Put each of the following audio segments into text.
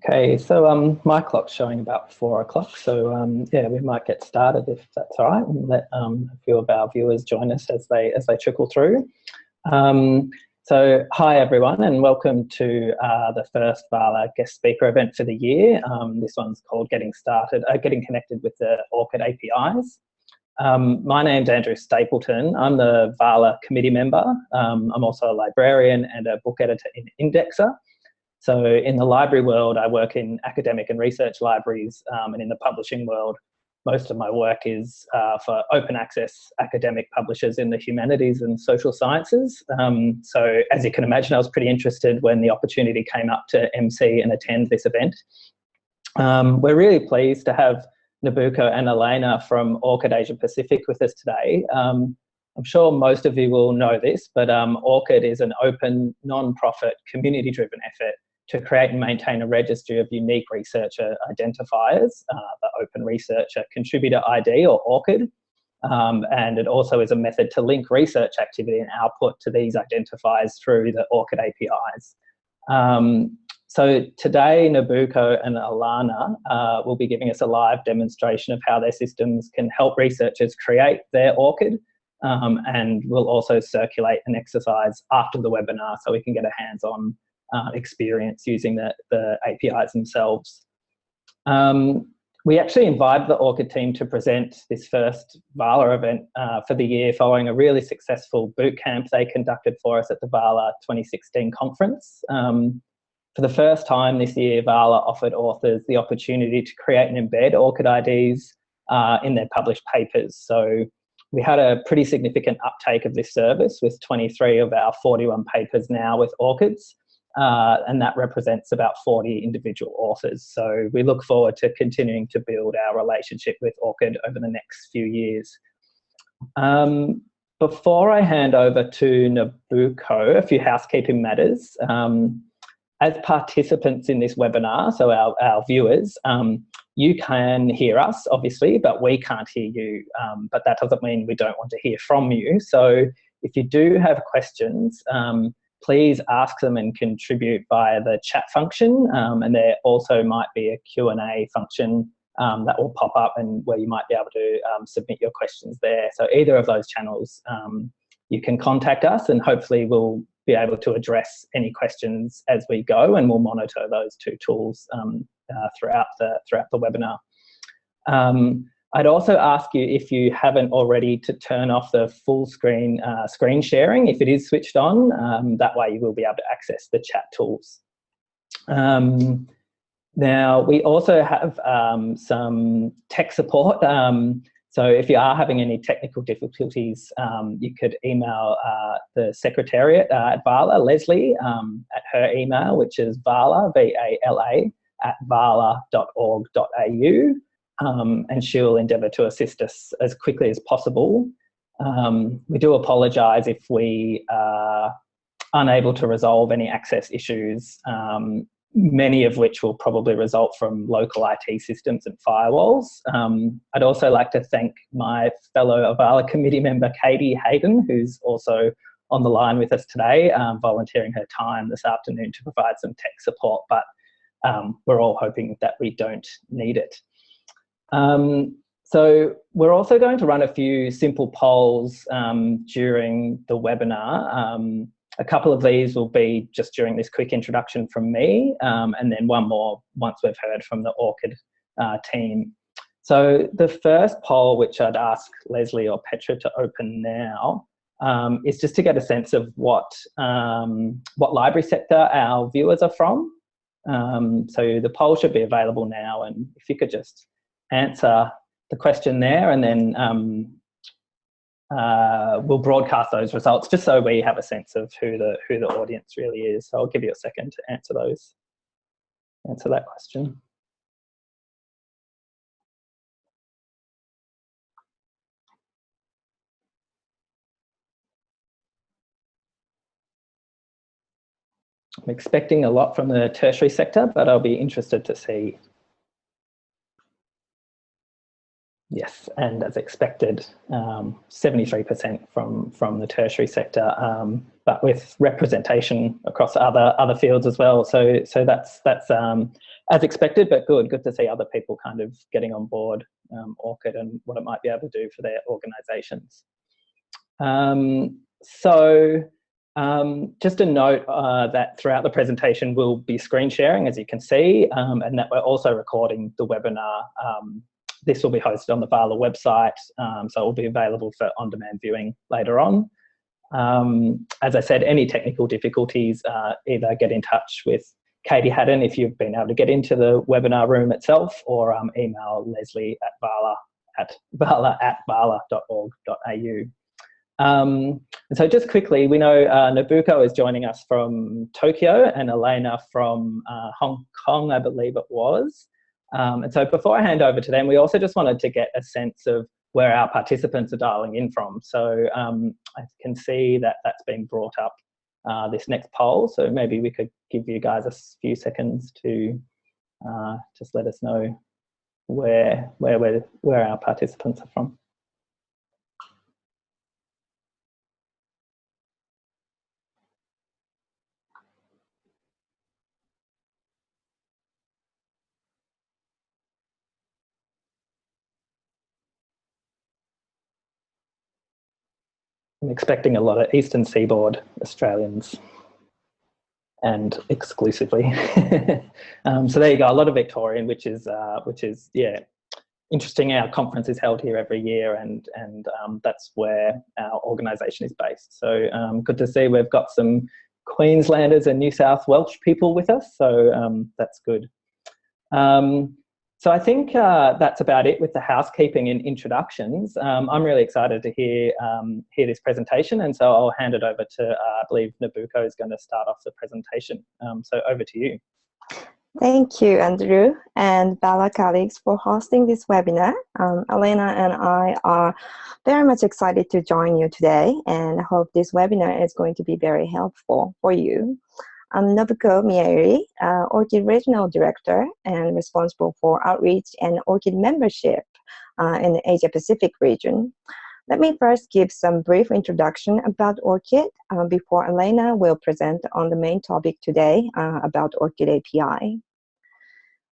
Okay, so my clock's showing about 4 o'clock, so yeah, we might get started if that's all right, and let a few of our viewers join us as they trickle through. So hi everyone, and welcome to the first VALA guest speaker event for the year. This one's called Getting Connected with the ORCID APIs. My name's Andrew Stapleton. I'm the VALA committee member. I'm also a librarian and a book editor in Indexer. So in the library world, I work in academic and research libraries, and in the publishing world, most of my work is for open access academic publishers in the humanities and social sciences. So as you can imagine, I was pretty interested when the opportunity came up to MC and attend this event. We're really pleased to have Nabucco and Elena from ORCID Asia Pacific with us today. I'm sure most of you will know this, but ORCID is an open, non-profit, community-driven effort to create and maintain a registry of unique researcher identifiers, the Open Researcher Contributor ID, or ORCID, and it also is a method to link research activity and output to these identifiers through the ORCID APIs. So today, Nabucco and Alana will be giving us a live demonstration of how their systems can help researchers create their ORCID, and we'll also circulate an exercise after the webinar so we can get a hands-on experience using the APIs themselves. We actually invited the ORCID team to present this first VALA event for the year following a really successful boot camp they conducted for us at the VALA 2016 conference. For the first time this year, VALA offered authors the opportunity to create and embed ORCID IDs in their published papers. So we had a pretty significant uptake of this service with 23 of our 41 papers now with ORCIDs. And that represents about 40 individual authors. So we look forward to continuing to build our relationship with ORCID over the next few years. Before I hand over to Nabucco, a few housekeeping matters. As participants in this webinar, so our viewers, you can hear us, obviously, but we can't hear you. But that doesn't mean we don't want to hear from you. So if you do have questions, please ask them and contribute via the chat function, and there also might be a Q&A function that will pop up and where you might be able to submit your questions there. So either of those channels, you can contact us, and hopefully we'll be able to address any questions as we go, and we'll monitor those two tools throughout the webinar. I'd also ask you, if you haven't already, to turn off the full screen screen sharing if it is switched on. That way you will be able to access the chat tools. Now, we also have some tech support. So if you are having any technical difficulties, you could email the Secretariat at VALA, Leslie, at her email, which is VALA, V-A-L-A, @vala.org.au. And she'll endeavour to assist us as quickly as possible. We do apologise if we are unable to resolve any access issues, many of which will probably result from local IT systems and firewalls. I'd also like to thank my fellow VALA committee member, Katie Hayden, who's also on the line with us today, volunteering her time this afternoon to provide some tech support, but we're all hoping that we don't need it. So we're also going to run a few simple polls during the webinar. A couple of these will be just during this quick introduction from me, and then one more once we've heard from the ORCID team. So the first poll, which I'd ask Leslie or Petra to open now, is just to get a sense of what library sector our viewers are from. So the poll should be available now, and if you could just answer the question there, and then we'll broadcast those results just so we have a sense of who the audience really is. So I'll give you a second to answer that question. I'm expecting a lot from the tertiary sector, but I'll be interested to see. Yes, and as expected, 73% from the tertiary sector, but with representation across other fields as well. So that's as expected, but good to see other people kind of getting on board ORCID and what it might be able to do for their organisations. Just a note that throughout the presentation we'll be screen sharing, as you can see, and that we're also recording the webinar. This will be hosted on the VALA website, so it will be available for on-demand viewing later on. As I said, any technical difficulties, either get in touch with Katie Haddon if you've been able to get into the webinar room itself, or email Leslie at vala@vala.org.au. And so just quickly, we know Nabucco is joining us from Tokyo and Elena from Hong Kong, I believe it was. And so before I hand over to them, we also just wanted to get a sense of where our participants are dialing in from. So I can see that that's been brought up, this next poll. So maybe we could give you guys a few seconds to just let us know where our participants are from. I'm expecting a lot of Eastern Seaboard Australians, and exclusively. So there you go, a lot of Victorian, which is yeah, interesting. Our conference is held here every year, and that's where our organisation is based. So good to see we've got some Queenslanders and New South Welsh people with us. So that's good. So I think that's about it with the housekeeping and introductions. I'm really excited to hear this presentation, and so I'll hand it over to, I believe Nabucco is going to start off the presentation. So over to you. Thank you, Andrew, and VALA colleagues for hosting this webinar. Elena and I are very much excited to join you today, and I hope this webinar is going to be very helpful for you. I'm Nobuko Mieri, ORCID Regional Director and responsible for outreach and ORCID membership in the Asia-Pacific region. Let me first give some brief introduction about ORCID before Elena will present on the main topic today about ORCID API.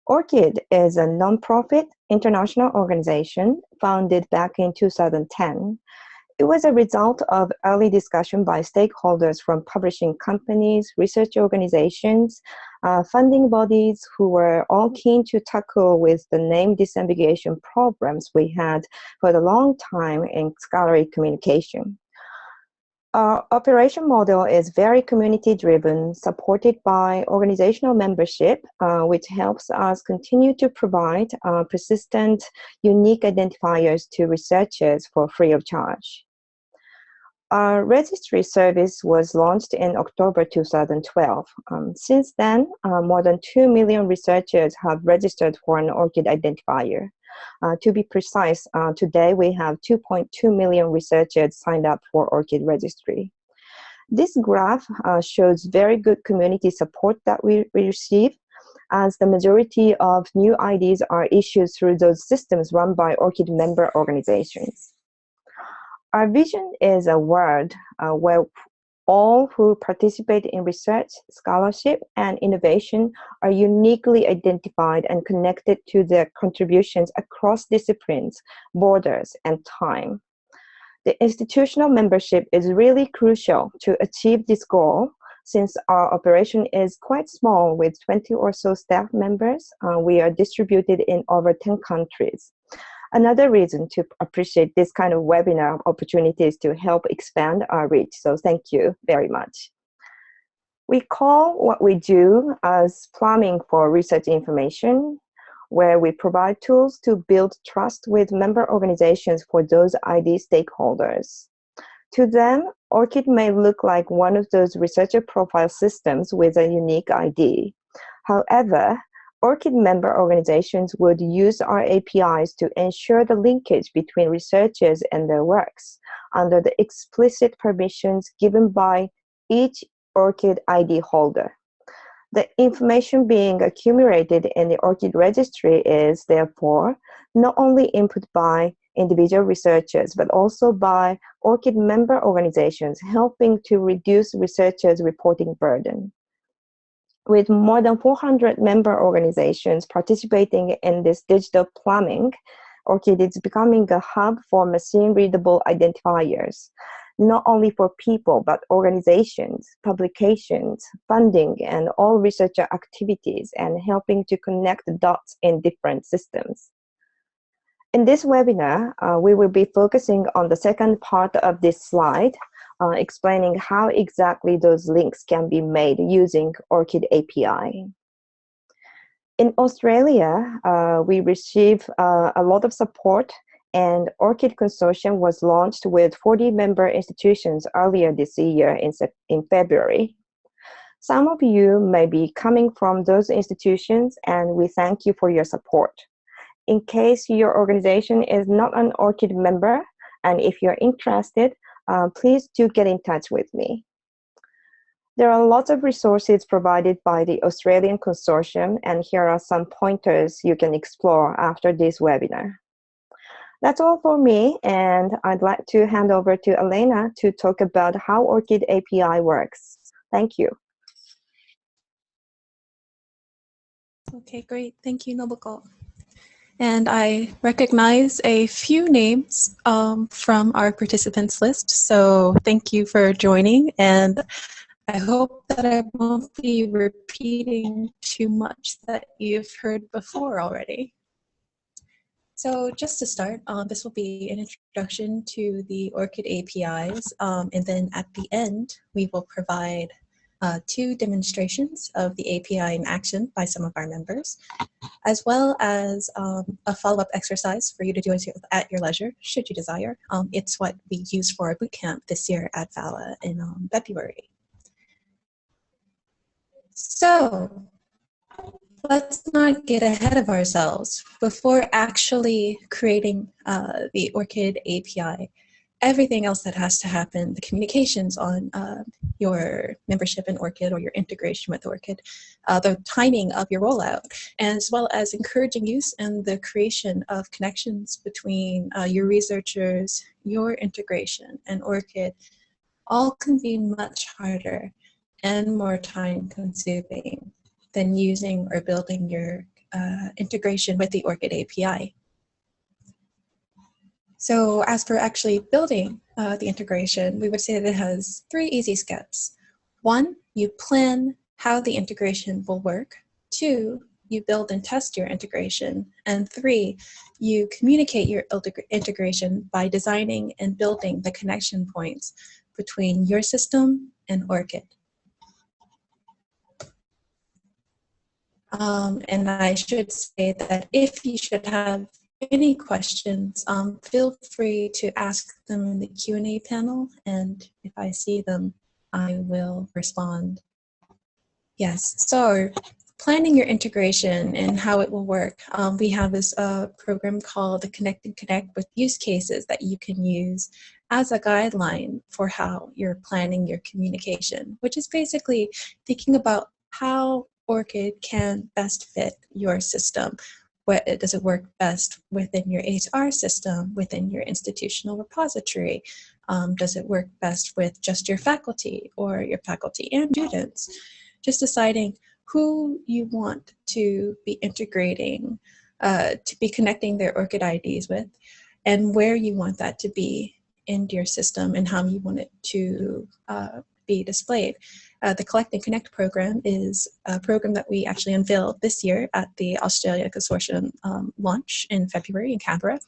ORCID is a non-profit international organization founded back in 2010. It was a result of early discussion by stakeholders from publishing companies, research organizations, funding bodies who were all keen to tackle with the name disambiguation problems we had for a long time in scholarly communication. Our operation model is very community-driven, supported by organizational membership, which helps us continue to provide persistent, unique identifiers to researchers for free of charge. Our registry service was launched in October 2012. Since then, more than 2 million researchers have registered for an ORCID identifier. To be precise, today we have 2.2 million researchers signed up for ORCID registry. This graph shows very good community support that we receive, as the majority of new IDs are issued through those systems run by ORCID member organizations. Our vision is a world where all who participate in research, scholarship, and innovation are uniquely identified and connected to their contributions across disciplines, borders, and time. The institutional membership is really crucial to achieve this goal. Since our operation is quite small with 20 or so staff members, we are distributed in over 10 countries. Another reason to appreciate this kind of webinar opportunities to help expand our reach. So thank you very much. We call what we do as plumbing for research information, where we provide tools to build trust with member organizations for those ID stakeholders. To them, ORCID may look like one of those researcher profile systems with a unique ID. However, ORCID member organizations would use our APIs to ensure the linkage between researchers and their works under the explicit permissions given by each ORCID ID holder. The information being accumulated in the ORCID registry is, therefore, not only input by individual researchers, but also by ORCID member organizations, helping to reduce researchers' reporting burden. With more than 400 member organizations participating in this digital plumbing, ORCID is becoming a hub for machine-readable identifiers, not only for people, but organizations, publications, funding, and all researcher activities, and helping to connect the dots in different systems. In this webinar, we will be focusing on the second part of this slide, explaining how exactly those links can be made using ORCID API. In Australia, we received a lot of support, and ORCID Consortium was launched with 40 member institutions earlier this year in February. Some of you may be coming from those institutions, and we thank you for your support. In case your organization is not an ORCID member, and if you're interested, please do get in touch with me. There are lots of resources provided by the Australian Consortium, and here are some pointers you can explore after this webinar. That's all for me, and I'd like to hand over to Elena to talk about how ORCID API works. Thank you. Okay, great. Thank you, Nobuko. And I recognize a few names from our participants list, so thank you for joining, and I hope that I won't be repeating too much that you've heard before already. So just to start, this will be an introduction to the ORCID APIs, and then at the end, we will provide 2 demonstrations of the API in action by some of our members, as well as a follow-up exercise for you to do at your leisure, should you desire. It's what we used for our bootcamp this year at VALA in February. So let's not get ahead of ourselves. Before actually creating the ORCID API, everything else that has to happen, the communications on your membership in ORCID or your integration with ORCID, the timing of your rollout, as well as encouraging use and the creation of connections between your researchers, your integration, and ORCID, all can be much harder and more time-consuming than using or building your integration with the ORCID API. So as for actually building the integration, we would say that it has 3 easy steps. 1, you plan how the integration will work. 2, you build and test your integration. And 3, you communicate your integration by designing and building the connection points between your system and ORCID. And I should say that if you should have any questions, feel free to ask them in the Q&A panel, and if I see them, I will respond. Yes, so planning your integration and how it will work. We have this program called the Connect and Connect with use cases that you can use as a guideline for how you're planning your communication, which is basically thinking about how ORCID can best fit your system. Does it work best within your HR system, within your institutional repository? Does it work best with just your faculty or your faculty and students? Just deciding who you want to be integrating, to be connecting their ORCID IDs with, and where you want that to be in your system and how you want it to be displayed. The Collect and Connect program is a program that we actually unveiled this year at the Australia Consortium launch in February in Canberra.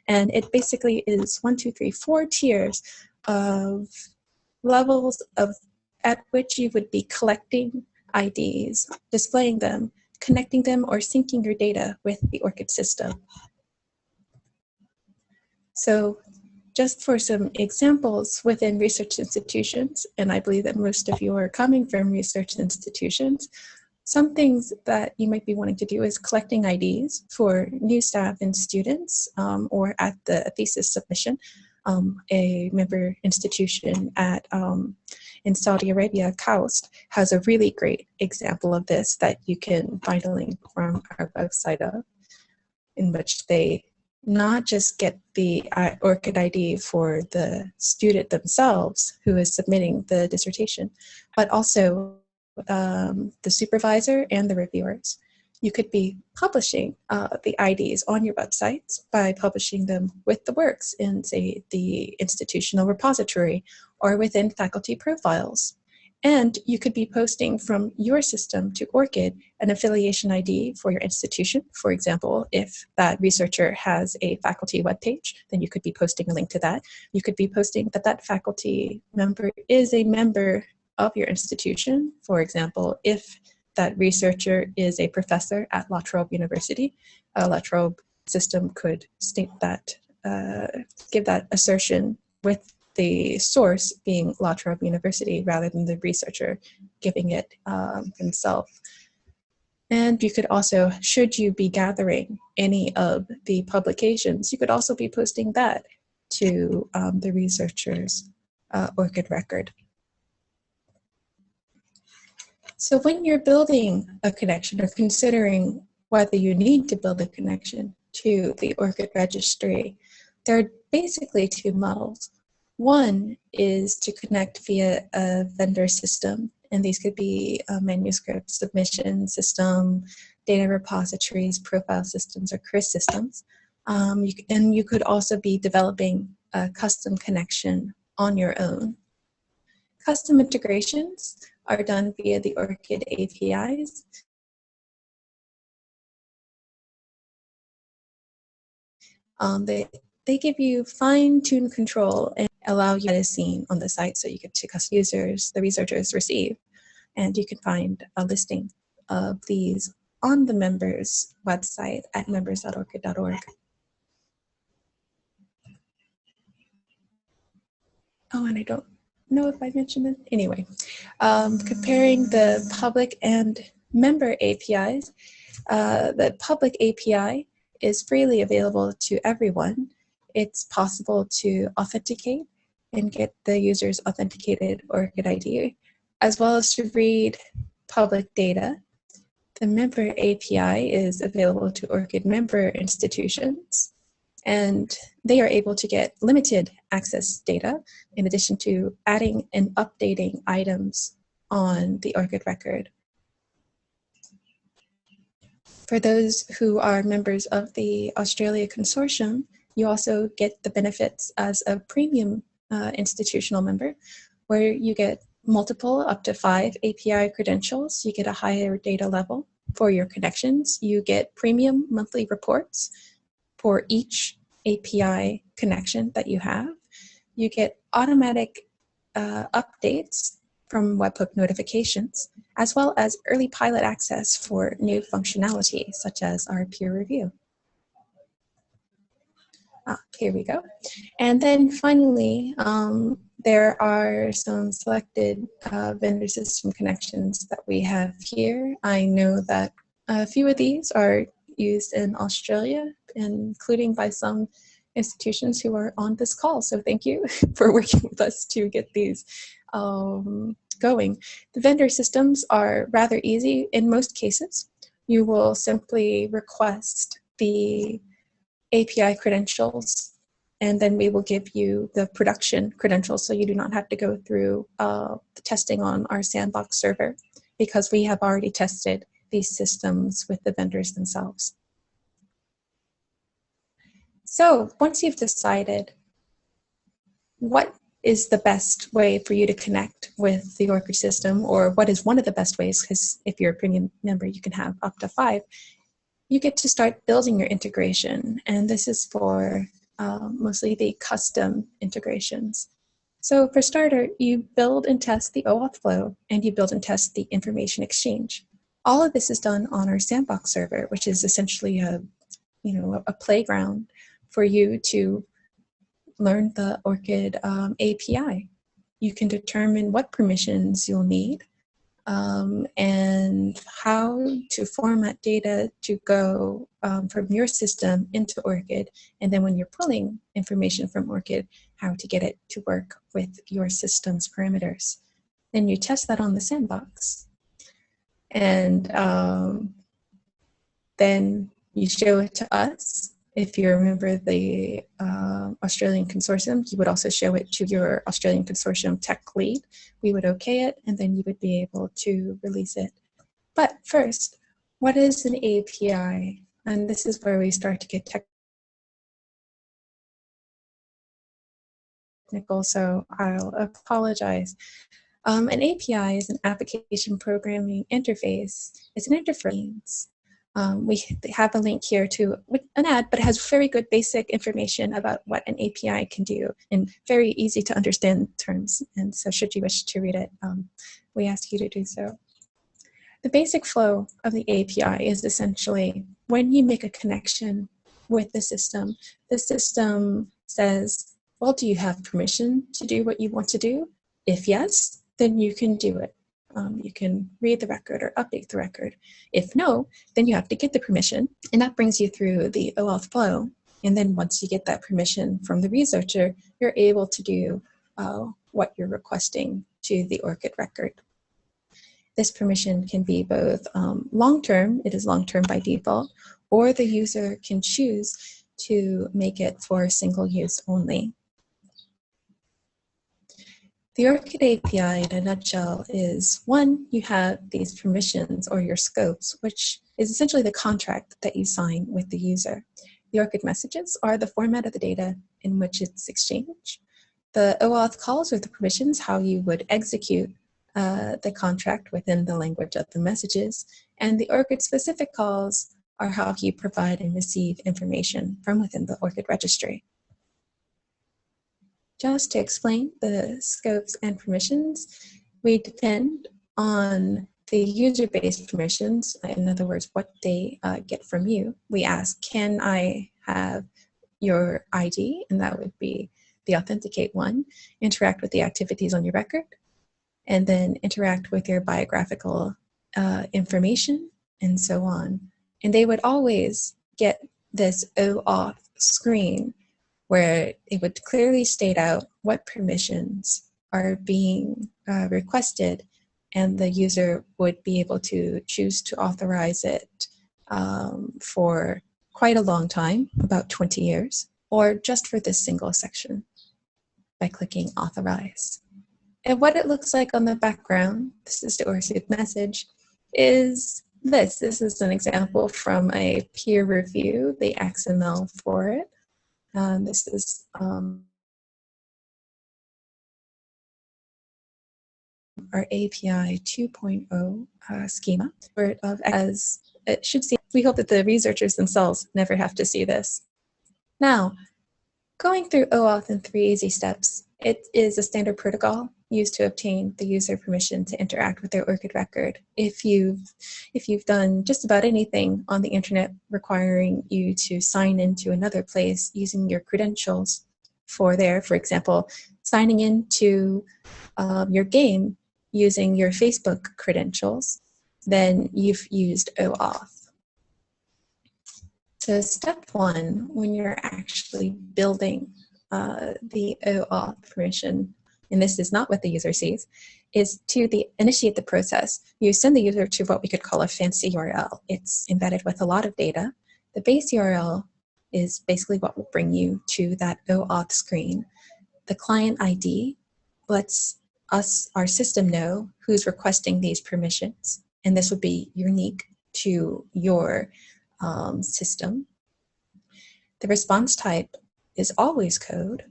And it basically is 4 tiers of levels at which you would be collecting IDs, displaying them, connecting them, or syncing your data with the ORCID system. So just for some examples within research institutions, and I believe that most of you are coming from research institutions, some things that you might be wanting to do is collecting IDs for new staff and students, or at the thesis submission. A member institution in Saudi Arabia, KAUST, has a really great example of this that you can find a link from our website of, in which they not just get the ORCID ID for the student themselves who is submitting the dissertation, but also the supervisor and the reviewers. You could be publishing the IDs on your websites by publishing them with the works in, say, the institutional repository or within faculty profiles. And you could be posting from your system to ORCID an affiliation ID for your institution. For example, if that researcher has a faculty webpage, then you could be posting a link to that. You could be posting that that faculty member is a member of your institution. For example, if that researcher is a professor at La Trobe University, a La Trobe system could state that, give that assertion with the source being La Trobe University rather than the researcher giving it himself. And you could also, should you be gathering any of the publications, you could also be posting that to the researcher's ORCID record. So when you're building a connection or considering whether you need to build a connection to the ORCID registry, there are basically two models. One is to connect via a vendor system, and these could be a manuscript submission system, data repositories, profile systems, or CRIS systems. And you could also be developing a custom connection on your own. Custom integrations are done via the ORCID APIs. They give you fine-tuned control and allow you to see on the site so you get to custom users, the researchers receive. And you can find a listing of these on the members website at members.orcid.org. Oh, and I don't know if I mentioned it. Anyway, comparing the public and member APIs, the public API is freely available to everyone. It's possible to authenticate and get the user's authenticated ORCID ID, as well as to read public data. The member API is available to ORCID member institutions, and they are able to get limited access data in addition to adding and updating items on the ORCID record. For those who are members of the Australia Consortium, you also get the benefits as a premium institutional member, where you get multiple up to 5 API credentials. You get a higher data level for your connections. You get premium monthly reports for each API connection that you have. You get automatic updates from webhook notifications, as well as early pilot access for new functionality, such as our peer review. Here we go. And then finally, there are some selected vendor system connections that we have here. I know that a few of these are used in Australia, including by some institutions who are on this call. So thank you for working with us to get these going. The vendor systems are rather easy in most cases. You will simply request the API credentials, and then we will give you the production credentials so you do not have to go through the testing on our sandbox server, because we have already tested these systems with the vendors themselves. So once you've decided what is the best way for you to connect with the ORCID system, or what is one of the best ways, because if you're a premium member, you can have up to 5, you get to start building your integration. And this is for mostly the custom integrations. So for starter, you build and test the OAuth flow, and you build and test the information exchange. All of this is done on our sandbox server, which is essentially a playground for you to learn the ORCID API. You can determine what permissions you'll need, and how to format data to go from your system into ORCID, and then when you're pulling information from ORCID, how to get it to work with your system's parameters. Then you test that on the sandbox, and then you show it to us if you remember the Australian consortium, you would also show it to your Australian consortium tech lead. We would okay it, and then you would be able to release it. But first, what is an API? And this is where we start to get technical, so I'll apologize. An API is an application programming interface. It's an interface. We have a link here to an ad, but it has very good basic information about what an API can do in very easy to understand terms. And so should you wish to read it, we ask you to do so. The basic flow of the API is essentially when you make a connection with the system says, well, do you have permission to do what you want to do? If yes, then you can do it. You can read the record or update the record. If no, then you have to get the permission, and that brings you through the OAuth flow. And then once you get that permission from the researcher, you're able to do what you're requesting to the ORCID record. This permission can be both long-term, it is long-term by default, or the user can choose to make it for single use only. The ORCID API in a nutshell is, one, you have these permissions or your scopes, which is essentially the contract that you sign with the user. The ORCID messages are the format of the data in which it's exchanged. The OAuth calls are the permissions, how you would execute the contract within the language of the messages, and the ORCID specific calls are how you provide and receive information from within the ORCID registry. Just to explain the scopes and permissions, we depend on the user-based permissions, in other words, what they get from you. We ask, can I have your ID? And that would be the authenticate one, interact with the activities on your record, and then interact with your biographical information, and so on. And they would always get this OAuth screen where it would clearly state out what permissions are being requested, and the user would be able to choose to authorize it for quite a long time, about 20 years, or just for this single section by clicking authorize. And what it looks like on the background, this is the ORCID message, is this. This is an example from a peer review, the XML for it. This is our API 2.0 schema, as it should see. We hope that the researchers themselves never have to see this. Now, going through OAuth in 3 easy steps, it is a standard protocol used to obtain the user permission to interact with their ORCID record. If you've done just about anything on the internet requiring you to sign into another place using your credentials for example, signing into your game using your Facebook credentials, then you've used OAuth. So step 1, when you're actually building the OAuth permission, and this is not what the user sees, is to initiate the process. You send the user to what we could call a fancy URL. It's embedded with a lot of data. The base URL is basically what will bring you to that OAuth screen. The client ID lets our system know who's requesting these permissions, and this would be unique to your system. The response type is always code.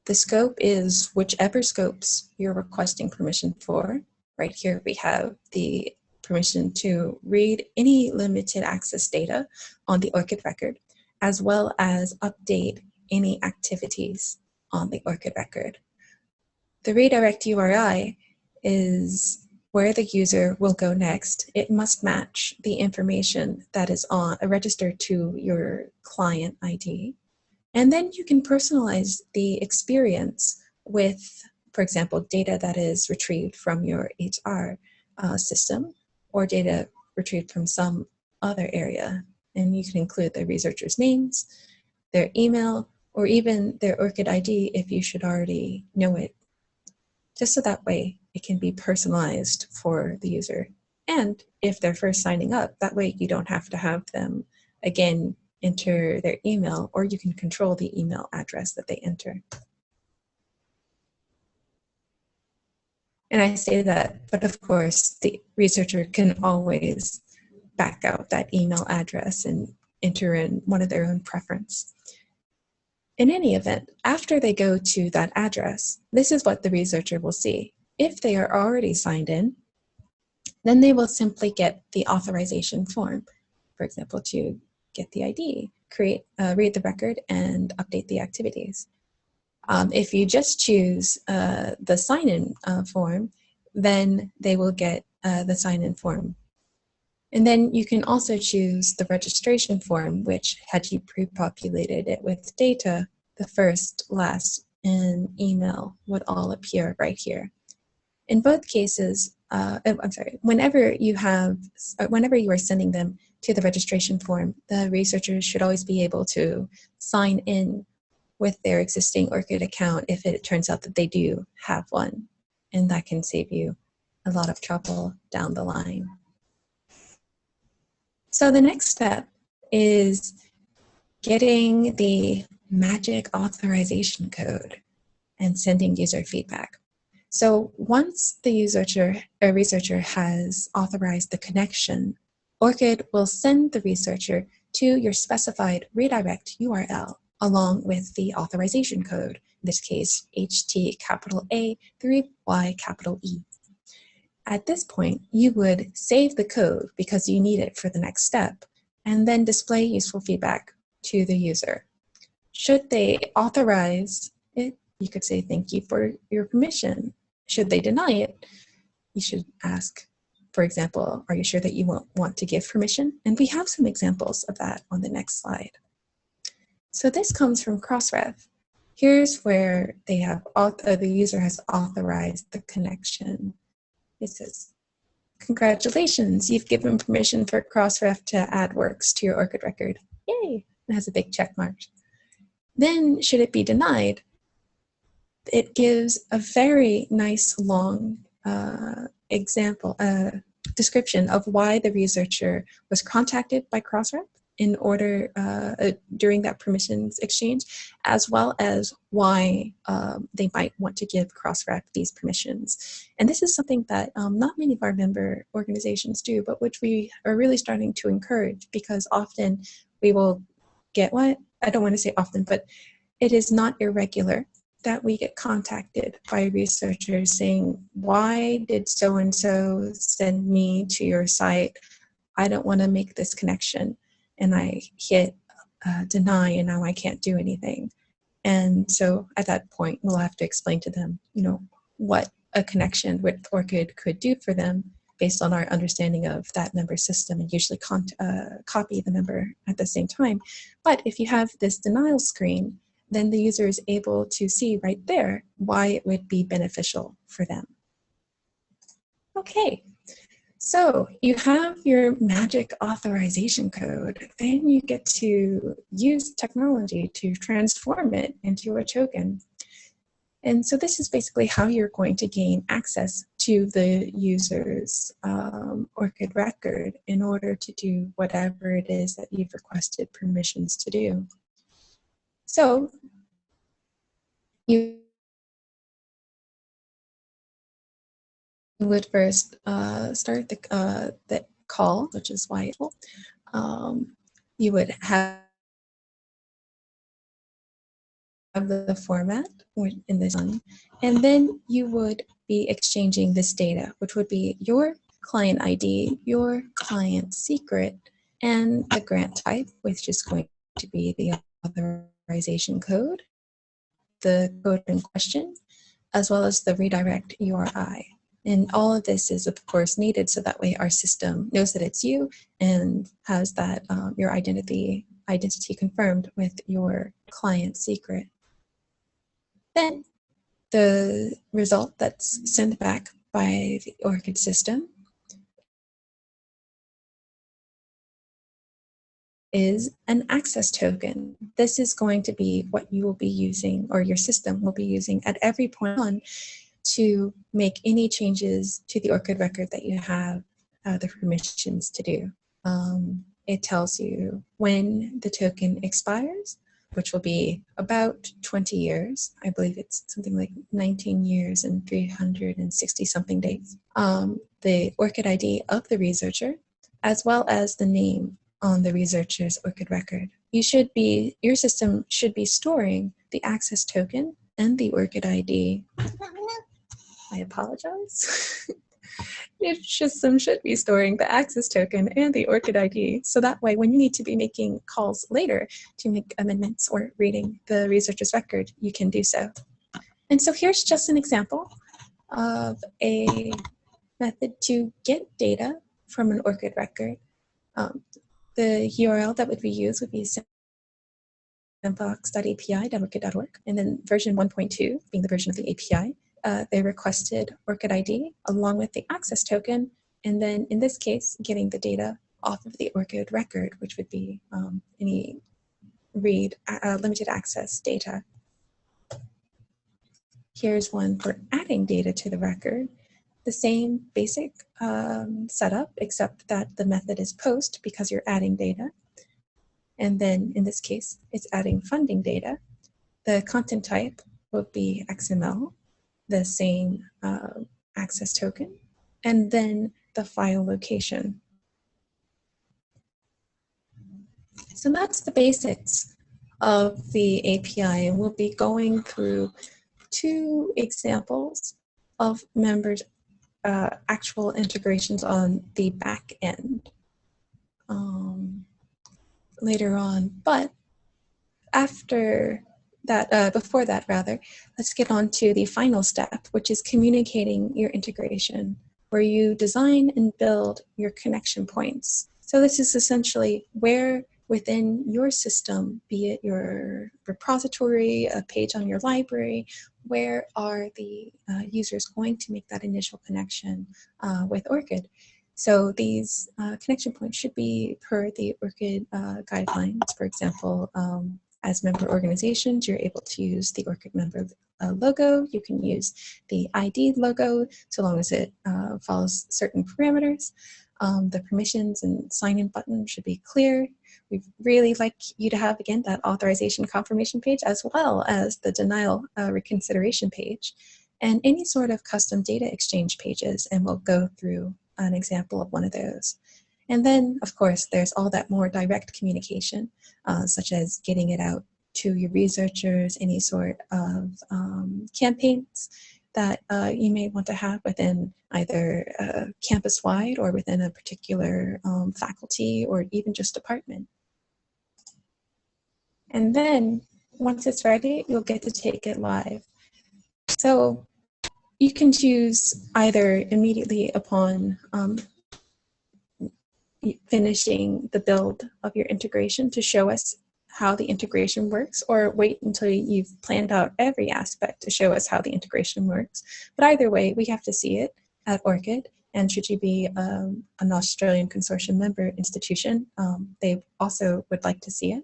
The scope is whichever scopes you're requesting permission for. Right here we have the permission to read any limited access data on the ORCID record, as well as update any activities on the ORCID record. The redirect URI is where the user will go next. It must match the information that is registered to your client ID. And then you can personalize the experience with, for example, data that is retrieved from your HR system or data retrieved from some other area. And you can include the researchers' names, their email, or even their ORCID ID if you should already know it. Just so that way it can be personalized for the user. And if they're first signing up, that way you don't have to have them again enter their email, or you can control the email address that they enter. And I say that, but of course, the researcher can always back out that email address and enter in one of their own preference. In any event, after they go to that address, this is what the researcher will see. If they are already signed in, then they will simply get the authorization form, for example, to get the ID, read the record, and update the activities. If you just choose the sign-in form, then they will get the sign-in form. And then you can also choose the registration form, which, had you pre-populated it with data, the first, last, and email would all appear right here. In both cases, whenever you are sending them to the registration form, the researchers should always be able to sign in with their existing ORCID account if it turns out that they do have one. And that can save you a lot of trouble down the line. So the next step is getting the magic authorization code and sending user feedback. So once the researcher has authorized the connection, ORCID will send the researcher to your specified redirect URL along with the authorization code, in this case, HT_A3Y_E. At this point, you would save the code because you need it for the next step, and then display useful feedback to the user. Should they authorize it, you could say, thank you for your permission. Should they deny it, you should ask, for example, are you sure that you want to give permission? And we have some examples of that on the next slide. So this comes from Crossref. Here's where they have the user has authorized the connection. It says, congratulations, you've given permission for Crossref to add works to your ORCID record. Yay! It has a big check mark. Then, should it be denied, it gives a very nice long description of why the researcher was contacted by Crossref in order during that permissions exchange, as well as why they might want to give Crossref these permissions. And this is something that not many of our member organizations do, but which we are really starting to encourage, because often we will get what? I don't want to say often, but it is not irregular that we get contacted by researchers saying, why did so-and-so send me to your site? I don't want to make this connection. And I hit deny, and now I can't do anything. And so at that point, we'll have to explain to them, what a connection with ORCID could do for them based on our understanding of that member system, and usually copy the member at the same time. But if you have this denial screen, then the user is able to see right there why it would be beneficial for them. Okay. So you have your magic authorization code, then you get to use technology to transform it into a token. And so this is basically how you're going to gain access to the user's ORCID record in order to do whatever it is that you've requested permissions to do. So you would first start the call, which is why you would have the format in this one, and then you would be exchanging this data, which would be your client ID, your client secret, and the grant type, which is going to be the authorization code, the code in question, as well as the redirect URI. And all of this is, of course, needed so that way our system knows that it's you and has that your identity confirmed with your client secret. Then the result that's sent back by the ORCID system is an access token. This is going to be what you will be using, or your system will be using at every point on, to make any changes to the ORCID record that you have the permissions to do. It tells you when the token expires, which will be about 20 years. I believe it's something like 19 years and 360 something days. The ORCID ID of the researcher, as well as the name on the researcher's ORCID record. Your system should be storing the access token and the ORCID ID. I apologize. Your system should be storing the access token and the ORCID ID, so that way when you need to be making calls later to make amendments or reading the researcher's record, you can do so. And so here's just an example of a method to get data from an ORCID record. The URL that would be used would be sandbox.api.orcid.org, and then version 1.2 being the version of the API. They requested ORCID ID along with the access token, and then in this case, getting the data off of the ORCID record, which would be any limited access data. Here's one for adding data to the record. The same basic setup, except that the method is post because you're adding data. And then in this case, it's adding funding data. The content type will be XML, the same access token, and then the file location. So that's the basics of the API, and we'll be going through 2 examples of members' actual integrations on the back end later on. But after that, before that rather, let's get on to the final step, which is communicating your integration, where you design and build your connection points. So this is essentially where within your system, be it your repository, a page on your library, where are the users going to make that initial connection with ORCID. So these connection points should be per the ORCID guidelines. For example, as member organizations, you're able to use the ORCID member logo. You can use the ID logo so long as it follows certain parameters. The permissions and sign-in button should be clear. We'd really like you to have, again, that authorization confirmation page as well as the denial reconsideration page and any sort of custom data exchange pages, and we'll go through an example of one of those. And then, of course, there's all that more direct communication, such as getting it out to your researchers, any sort of campaigns that you may want to have within either campus-wide or within a particular faculty or even just department. And then, once it's ready, you'll get to take it live. So you can choose either immediately upon finishing the build of your integration to show us how the integration works, or wait until you've planned out every aspect to show us how the integration works. But either way, we have to see it at ORCID, and should you be an Australian consortium member institution, they also would like to see it.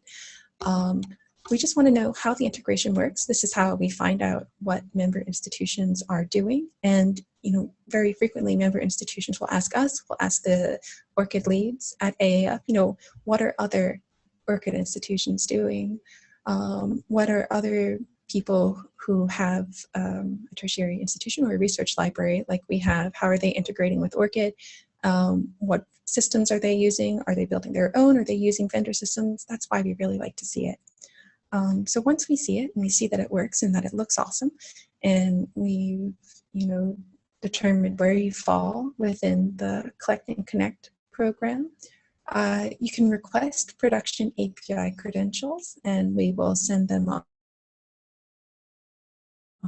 We just want to know how the integration works. This is how we find out what member institutions are doing. And very frequently member institutions will ask us, will ask the ORCID leads at AAF, what are other ORCID institutions doing? What are other people who have a tertiary institution or a research library like we have, how are they integrating with ORCID? What systems are they using? Are they building their own? Are they using vendor systems? That's why we really like to see it. So once we see it and we see that it works and that it looks awesome, and we, determine where you fall within the Collect and Connect program, you can request production API credentials, and we will send them off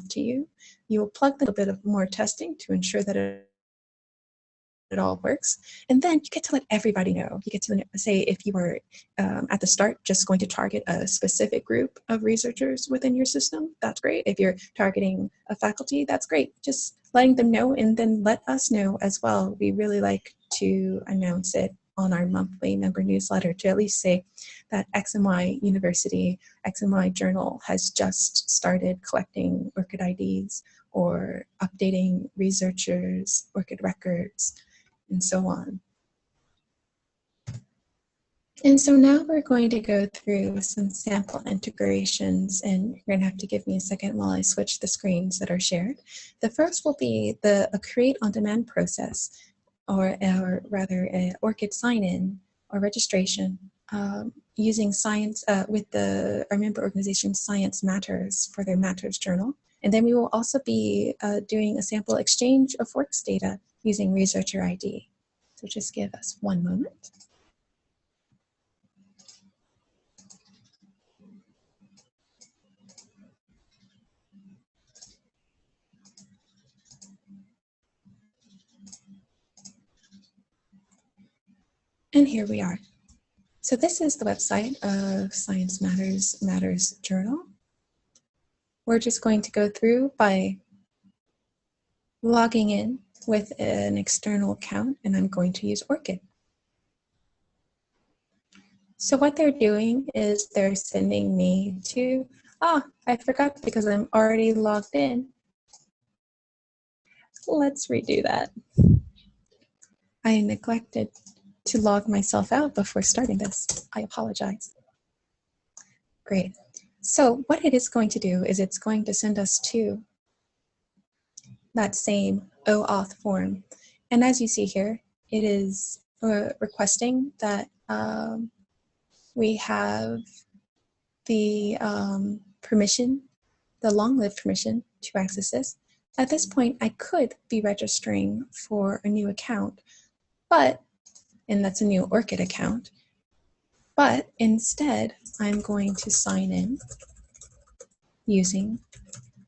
to you. You will plug them a bit of more testing to ensure that it all works, and then you get to let everybody know. You get to say if you were at the start just going to target a specific group of researchers within your system, that's great. If you're targeting a faculty, that's great. Just letting them know, and then let us know as well. We really like to announce it on our monthly member newsletter to at least say that XMY University, XMY Journal has just started collecting ORCID IDs or updating researchers' ORCID records, and so on. And so now we're going to go through some sample integrations, and you're going to have to give me a second while I switch the screens that are shared. The first will be a create on demand process, or rather a ORCID sign-in or registration using science with our member organization Science Matters for their Matters journal. And then we will also be doing a sample exchange of works data using researcher ID. So just give us one moment. And here we are. So this is the website of Science Matters journal. We're just going to go through by logging in with an external account, and I'm going to use ORCID. So what they're doing is they're sending me to, I forgot because I'm already logged in. Let's redo that. I neglected to log myself out before starting this. I apologize. Great. So what it is going to do is it's going to send us to that same OAuth form. And as you see here, it is requesting that we have the permission, the long-lived permission to access this. At this point, I could be registering for a new account, and that's a new ORCID account, but instead, I'm going to sign in using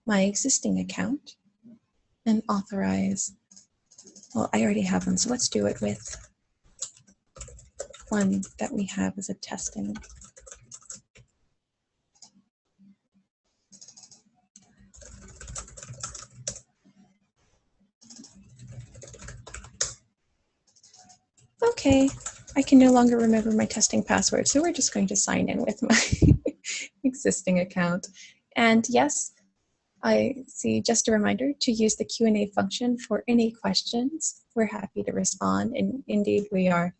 my existing account and authorize. Well, I already have one, so let's do it with one that we have as a testing. Okay, I can no longer remember my testing password, so we're just going to sign in with my existing account. And yes, I see just a reminder to use the Q&A function for any questions. We're happy to respond, and indeed we are.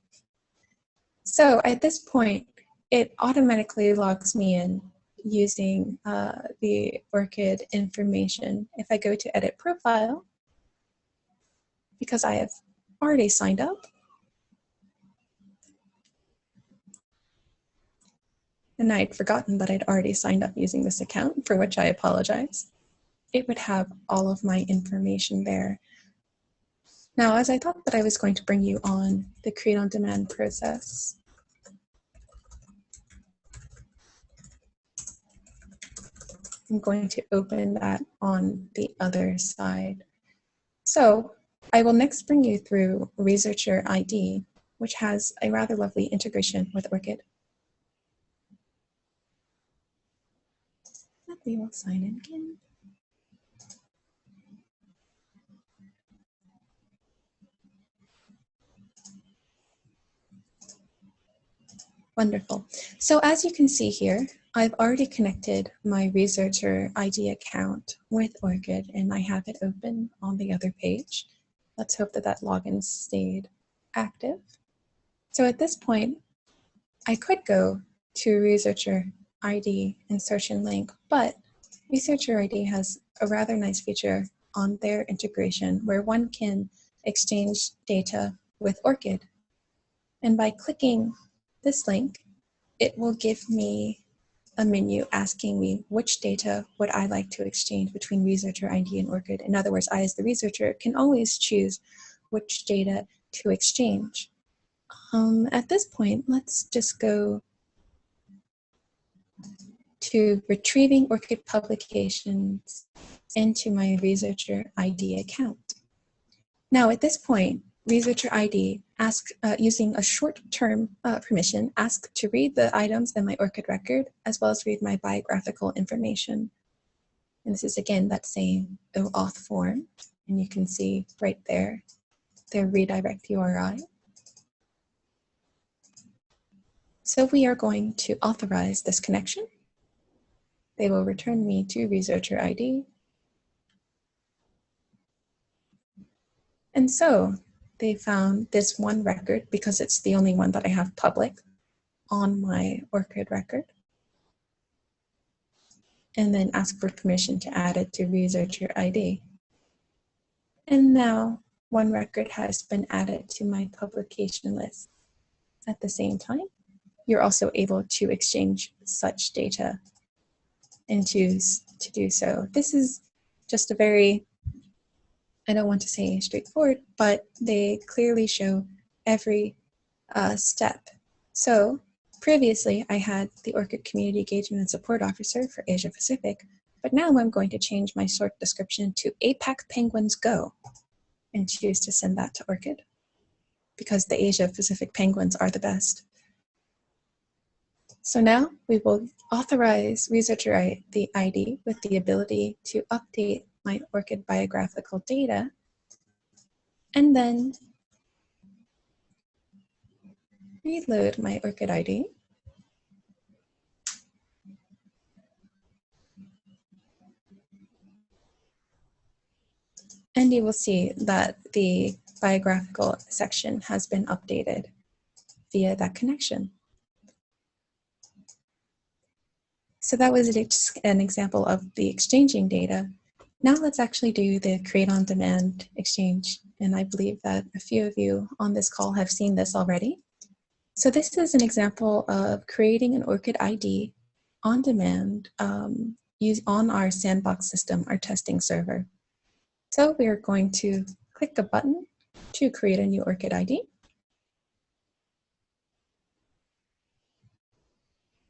So at this point, it automatically logs me in using the ORCID information. If I go to edit profile, because I have already signed up, and I'd forgotten that I'd already signed up using this account, for which I apologize, it would have all of my information there. Now, as I thought that I was going to bring you on the create on demand process, I'm going to open that on the other side. So I will next bring you through Researcher ID, which has a rather lovely integration with ORCID. We will sign in again. Wonderful. So as you can see here, I've already connected my Researcher ID account with ORCID, and I have it open on the other page. Let's hope that that login stayed active. So at this point, I could go to Researcher ID and search and link, but Researcher ID has a rather nice feature on their integration where one can exchange data with ORCID. And by clicking this link, it will give me a menu asking me which data would I like to exchange between Researcher ID and ORCID. In other words, I as the researcher can always choose which data to exchange. At this point, let's just go to retrieving ORCID publications into my Researcher ID account. Now at this point, Researcher ID asks, using a short-term permission, asks to read the items in my ORCID record, as well as read my biographical information. And this is, again, that same OAuth form. And you can see right there, their redirect URI. So we are going to authorize this connection. They will return me to Researcher ID. And so they found this one record because it's the only one that I have public. on my ORCID record, and then ask for permission to add it to researcher ID. And now one record has been added to my publication list. At the same time, you're also able to exchange such data and choose to do so. This is just a very, I don't want to say straightforward, but they clearly show every step. So previously I had the ORCID Community Engagement and Support Officer for Asia Pacific, but now I'm going to change my sort description to APAC Penguins Go and choose to send that to ORCID because the Asia Pacific penguins are the best. So now we will authorize researcher the ID with the ability to update my ORCID biographical data, and then reload my ORCID ID. And you will see that the biographical section has been updated via that connection. So that was an example of the exchanging data. Now let's actually do the create on demand exchange. And I believe that a few of you on this call have seen this already. So this is an example of creating an ORCID ID on demand on our sandbox system, our testing server. So we are going to click a button to create a new ORCID ID.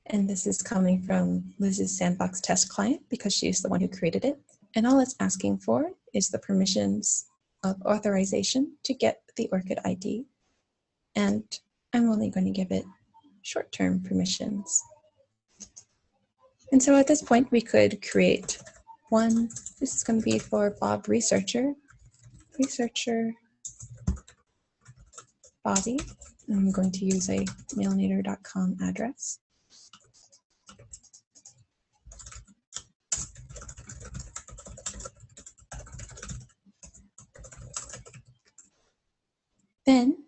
And this is coming from Liz's sandbox test client because she's the one who created it. And all it's asking for is the permissions of authorization to get the ORCID ID. And I'm only going to give it short-term permissions. And so at this point, we could create one. This is going to be for Bob Researcher Bobby. And I'm going to use a mailinator.com address. Then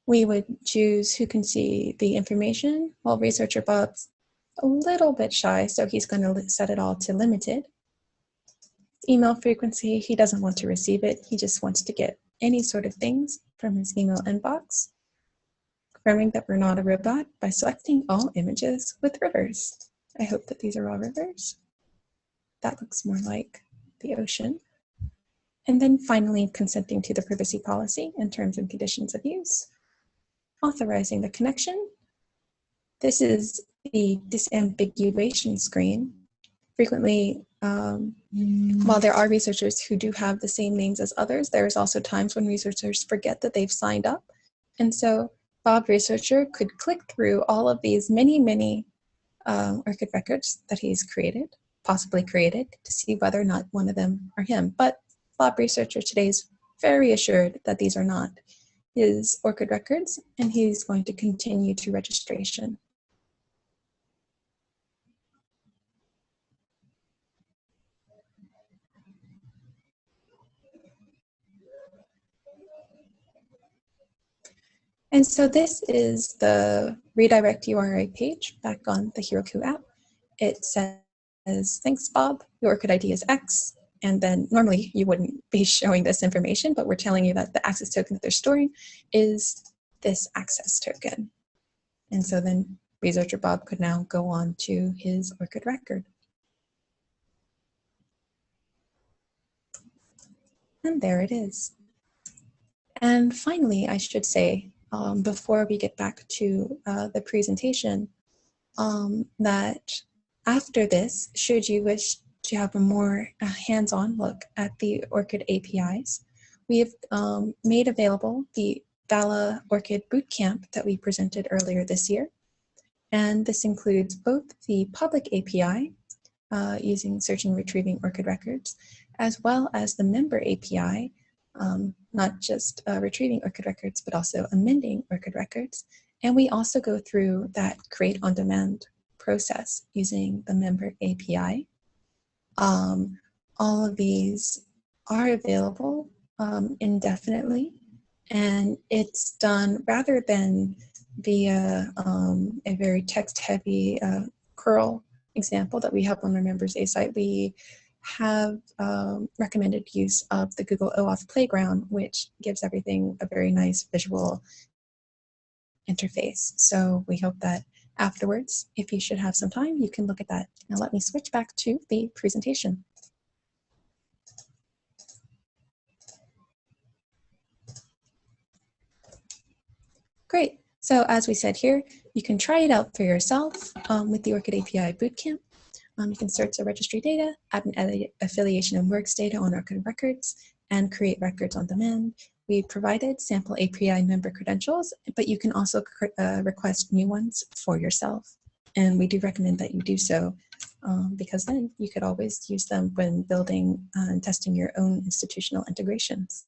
we would choose who can see the information. Well, researcher Bob's a little bit shy, so he's going to set it all to limited. Email frequency, he doesn't want to receive it. He just wants to get any sort of things from his email inbox. Confirming that we're not a robot by selecting all images with rivers. I hope that these are all rivers. That looks more like the ocean. And then finally consenting to the privacy policy and terms and conditions of use. Authorizing the connection. This is the disambiguation screen. Frequently, while there are researchers who do have the same names as others, there's also times when researchers forget that they've signed up. And so Bob Researcher could click through all of these many ORCID records that he's created, possibly created, to see whether or not one of them are him. But Bob Researcher today is very assured that these are not his ORCID records, and he's going to continue to registration. And so this is the redirect URI page back on the Heroku app. It says, thanks, Bob, your ORCID ID is X. And then normally you wouldn't be showing this information, but we're telling you that the access token that they're storing is this access token. And so then researcher Bob could now go on to his ORCID record. And there it is. And finally, I should say, before we get back to the presentation, that after this, should you wish to have a more hands-on look at the ORCID APIs, we have made available the VALA ORCID Bootcamp that we presented earlier this year. And this includes both the public API, using searching and retrieving ORCID records, as well as the member API, not just retrieving ORCID records, but also amending ORCID records. And we also go through that create on demand process using the member API. All of these are available indefinitely, and it's done rather than via a very text-heavy curl example that we have on our members A site, we have recommended use of the Google OAuth Playground, which gives everything a very nice visual interface. So we hope that afterwards, if you should have some time, you can look at that. Now let me switch back to the presentation. Great. So as we said here, you can try it out for yourself with the ORCID API Bootcamp. You can search the registry data, add an affiliation and works data on ORCID records, and create records on demand. We provided sample API member credentials, but you can also request new ones for yourself. And we do recommend that you do so because then you could always use them when building and testing your own institutional integrations.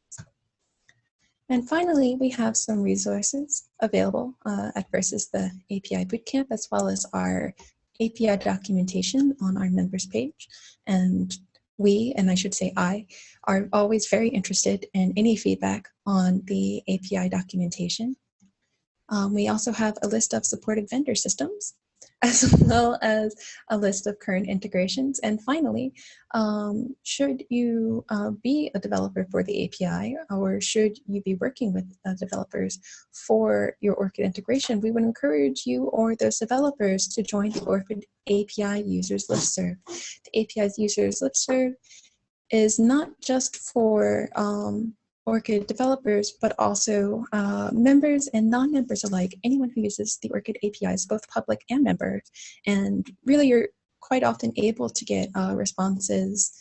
And finally, we have some resources available. At first is the API Bootcamp, as well as our API documentation on our members page. And we, and I should say I, are always very interested in any feedback on the API documentation. We also have a list of supported vendor systems, as well as a list of current integrations. And finally, should you be a developer for the API, or should you be working with developers for your ORCID integration, we would encourage you or those developers to join the ORCID API users listserv. The API's users listserv is not just for ORCID developers, but also members and non-members alike, anyone who uses the ORCID APIs, both public and members. And really, you're quite often able to get responses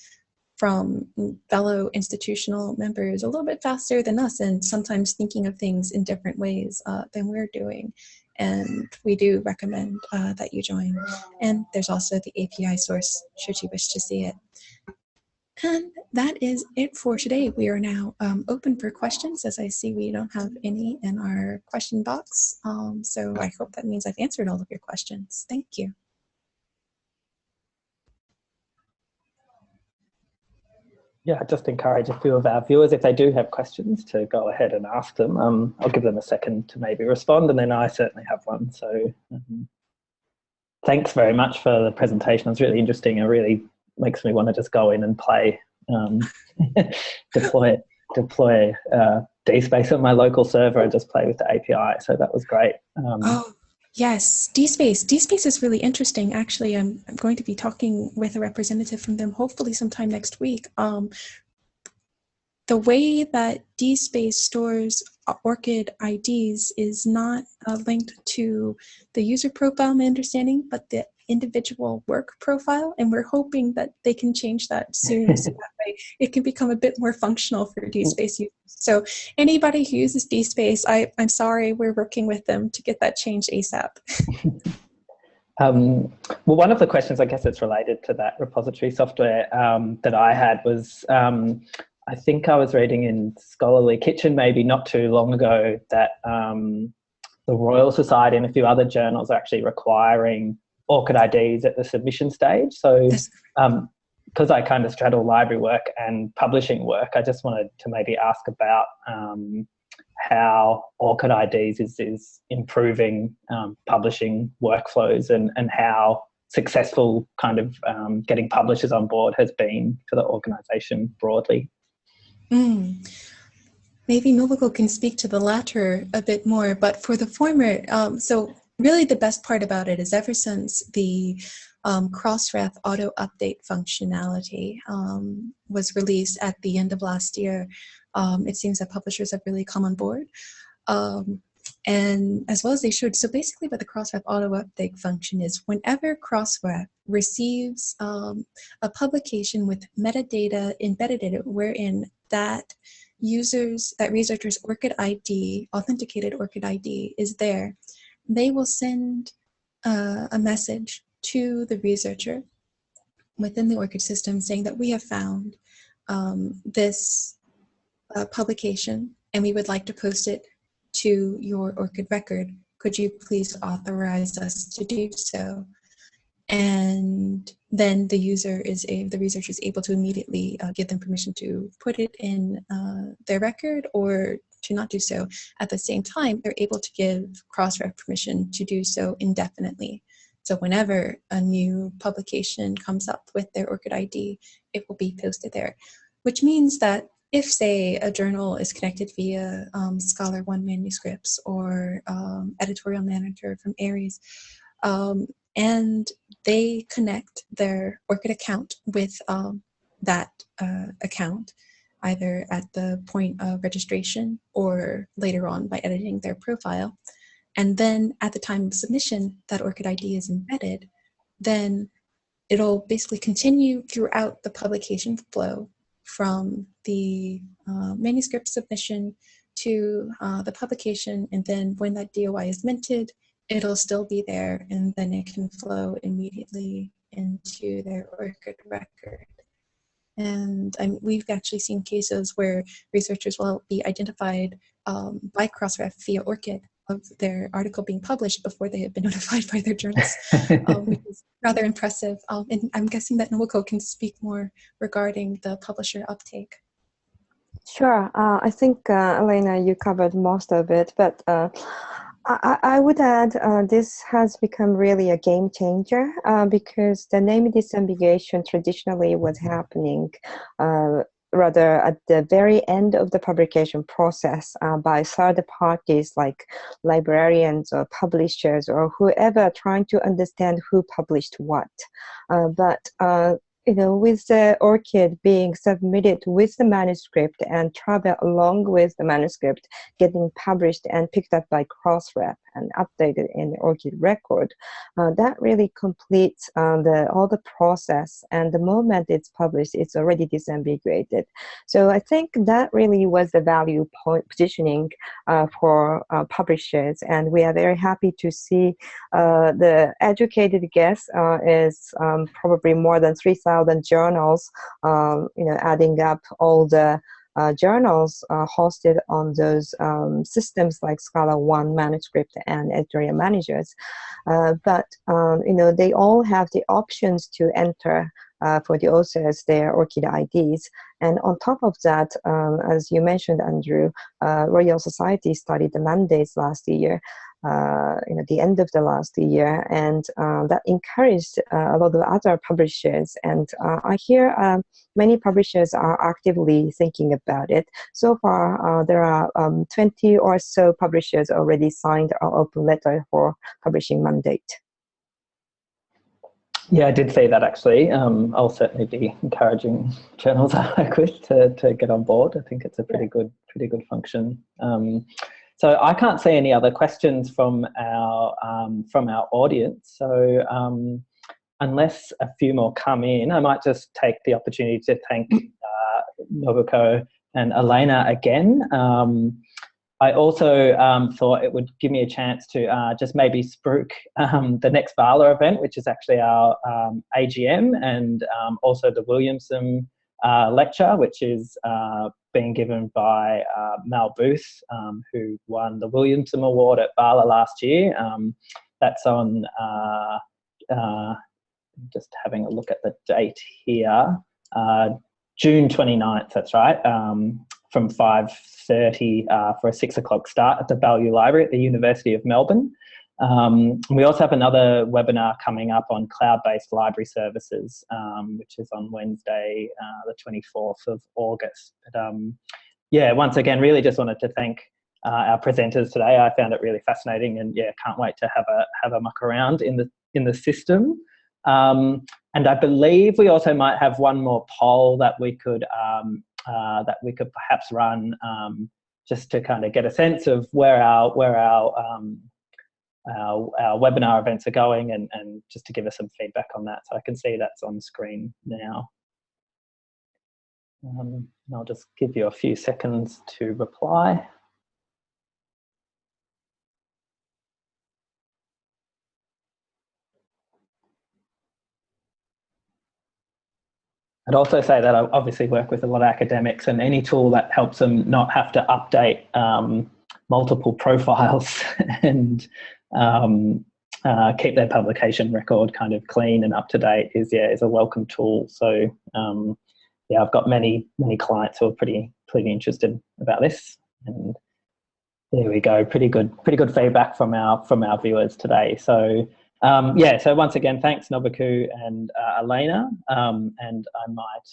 from fellow institutional members a little bit faster than us, and sometimes thinking of things in different ways than we're doing. And we do recommend that you join. And there's also the API source, should you wish to see it. And that is it for today. We are now open for questions. As I see, we don't have any in our question box. So I hope that means I've answered all of your questions. Thank you. Yeah, I just encourage a few of our viewers, if they do have questions, to go ahead and ask them. I'll give them a second to maybe respond, and then I certainly have one. So thanks very much for the presentation. It was really interesting. It really makes me want to just go in and play, deploy DSpace on my local server and just play with the API. So that was great. Oh, yes, DSpace. DSpace is really interesting. Actually, I'm going to be talking with a representative from them hopefully sometime next week. The way that DSpace stores ORCID IDs is not linked to the user profile, my understanding, but the individual work profile, and we're hoping that they can change that soon so that way it can become a bit more functional for DSpace users. So anybody who uses DSpace, I'm sorry, we're working with them to get that changed ASAP. Well, one of the questions, I guess it's related to that repository software that I had was, I think I was reading in Scholarly Kitchen maybe not too long ago that the Royal Society and a few other journals are actually requiring ORCID IDs at the submission stage. So because I kind of straddle library work and publishing work, I just wanted to maybe ask about how ORCID IDs is improving publishing workflows and how successful kind of getting publishers on board has been for the organisation broadly. Maybe Noviko can speak to the latter a bit more, but for the former, so really the best part about it is ever since the Crossref auto update functionality was released at the end of last year, it seems that publishers have really come on board. And as well as they should. So basically what the Crossref auto update function is, whenever Crossref receives a publication with metadata embedded in it, wherein that researcher's ORCID ID, authenticated ORCID ID is there, they will send a message to the researcher within the ORCID system saying that we have found this publication and we would like to post it to your ORCID record. Could you please authorize us to do so? And then the researcher is able to immediately give them permission to put it in their record or to not do so. At the same time, they're able to give Crossref permission to do so indefinitely. So whenever a new publication comes up with their ORCID ID, it will be posted there, which means that if, say, a journal is connected via Scholar One manuscripts or editorial manager from Aries, and they connect their ORCID account with that account, either at the point of registration or later on by editing their profile, and then at the time of submission, that ORCID ID is embedded, then it'll basically continue throughout the publication flow from the manuscript submission to the publication, and then when that DOI is minted, it'll still be there, and then it can flow immediately into their ORCID record. And we've actually seen cases where researchers will be identified by Crossref via ORCID of their article being published before they have been notified by their journals, which is rather impressive. And I'm guessing that Nobuko can speak more regarding the publisher uptake. Sure. I think, Elena, you covered most of it, but I would add this has become really a game changer because the name disambiguation traditionally was happening rather at the very end of the publication process by third parties like librarians or publishers or whoever trying to understand who published what. But you know, with the ORCID being submitted with the manuscript and travel along with the manuscript getting published and picked up by Crossref and updated in the ORCID record, that really completes all the process. And the moment it's published, it's already disambiguated. So I think that really was the value positioning for publishers. And we are very happy to see the educated guess is probably more than 3,000 journals, you know, adding up all the journals hosted on those systems like Scholar One manuscript and editorial managers. But, you know, they all have the options to enter for the authors their ORCID IDs. And on top of that, as you mentioned, Andrew, Royal Society studied the mandates last year, you know, the end of the last year, and that encouraged a lot of other publishers. And I hear many publishers are actively thinking about it. So far, there are 20 or so publishers already signed our open letter for publishing mandate. Yeah, I did see that actually. I'll certainly be encouraging journals I work with to get on board. I think it's a pretty good function. So I can't see any other questions from our audience. So unless a few more come in, I might just take the opportunity to thank Nobuko and Elena again. I also thought it would give me a chance to just maybe spruik the next VALA event, which is actually our AGM, and also the Williamson lecture, which is being given by Mal Booth, who won the Williamson Award at VALA last year. That's on, just having a look at the date here, June 29th, that's right, from 5:30 for a 6 o'clock start at the Value Library at the University of Melbourne. We also have another webinar coming up on cloud-based library services, which is on Wednesday, the 24th of August. But yeah, once again, really just wanted to thank our presenters today. I found it really fascinating, and yeah, can't wait to have a muck around in the system. And I believe we also might have one more poll that we could perhaps run just to kind of get a sense of where our webinar events are going, and just to give us some feedback on that. So I can see that's on screen now. I'll just give you a few seconds to reply. I'd also say that I obviously work with a lot of academics, and any tool that helps them not have to update multiple profiles and keep their publication record kind of clean and up to date is a welcome tool. So yeah, I've got many clients who are pretty interested about this, and There we go. Pretty good feedback from our viewers today. So yeah. So once again, thanks Nobuku and Elena. And I might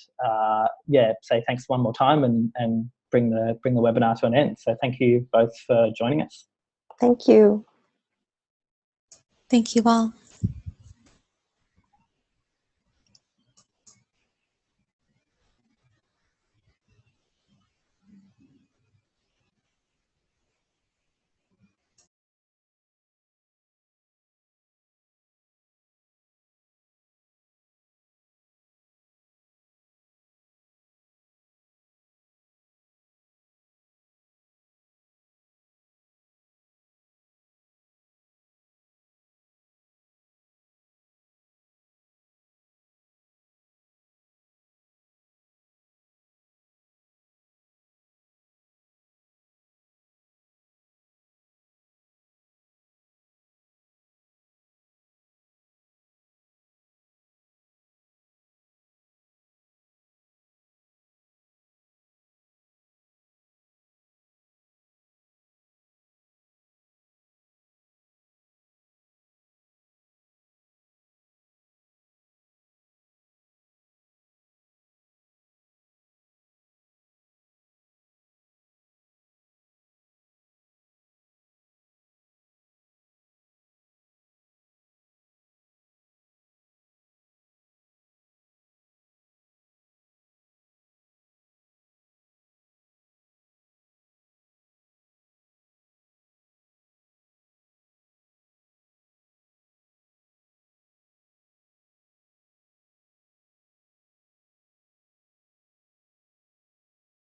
yeah say thanks one more time and bring the webinar to an end. So thank you both for joining us. Thank you. Thank you all.